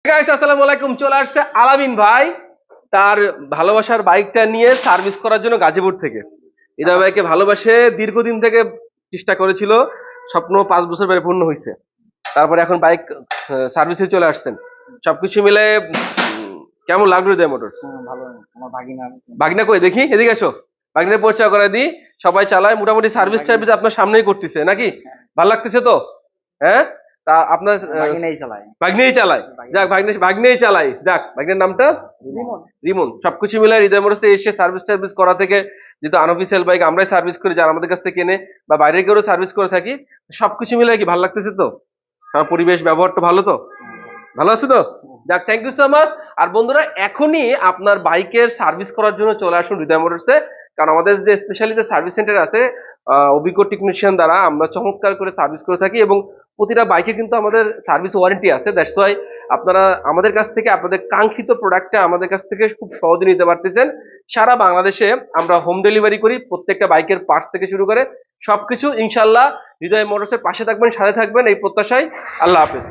Guys আসসালামু আলাইকুম। চলে আসছে আলামিন ভাই তার ভালোবাসার বাইকটা নিয়ে সার্ভিস করার জন্য গাজীপুর থেকে। হৃদয় ভাইকে ভালোবাসে দীর্ঘদিন থেকে চেষ্টা করেছিল, স্বপ্ন 5 বছর পরে পূর্ণ হয়েছে। তারপরে এখন বাইক সার্ভিসে চলে আসছেন। সবকিছু মিলে কেমন লাগলো হৃদয় মোটর? ভালো। আমার ভাগিনা ভাগনা কই দেখি, এদিকে আসো। ভাগনার পরিচয় করে দিই। সবাই চালায় মোটামুটি সার্ভিস টার্ভিস আপনার সামনেই করতেছে নাকি? ভালো লাগতেছে তো? হ্যাঁ, তা আপনার ভাগিনাই চালায়। ভাগ্নেই চালায়। যাক ভাগ্নেই চালাই। যাক ভাগ্নের নামটা রিমন। রিমন। সবকিছু মিলে হৃদয় মোটরসে এসে সার্ভিস টার্ভিস করা থেকে, যেহেতু আনঅফিসিয়াল বাইক আমরাই সার্ভিস করি, যারা আমাদের কাছ থেকে কেনে বা বাইরে কেউ সার্ভিস করে থাকি, সবকিছু মিলে কি ভালো লাগতেছে তো? সব পরিবেশ ব্যবহারটা ভালো তো? ভালো আছে তো? যাক, থ্যাংক ইউ সো মাচ। আর বন্ধুরা, এখনই আপনার বাইকের সার্ভিস করার জন্য চলে আসুন হৃদয় মোটরসে। কারণ আমাদের যে স্পেশালি যে সার্ভিস সেন্টার আছে, অভিজ্ঞ টেকনিশিয়ান দ্বারা আমরা চমৎকার করে সার্ভিস করে থাকি, এবং প্রতিটা বাইকে কিন্তু আমাদের সার্ভিস ওয়ারেন্টি আছে। দ্যাটস ওয়াই আপনারা আমাদের কাছ থেকে আপনাদের কাঙ্ক্ষিত প্রোডাক্টটা আমাদের কাছ থেকে খুব সহজে নিতে পারতেছেন। সারা বাংলাদেশে আমরা হোম ডেলিভারি করি, প্রত্যেকটা বাইকের পার্টস থেকে শুরু করে সবকিছু। ইনশাল্লাহ হৃদয় মোটরসের পাশে থাকবেন, সাথে থাকবেন এই প্রত্যাশায়। আল্লাহ হাফেজ।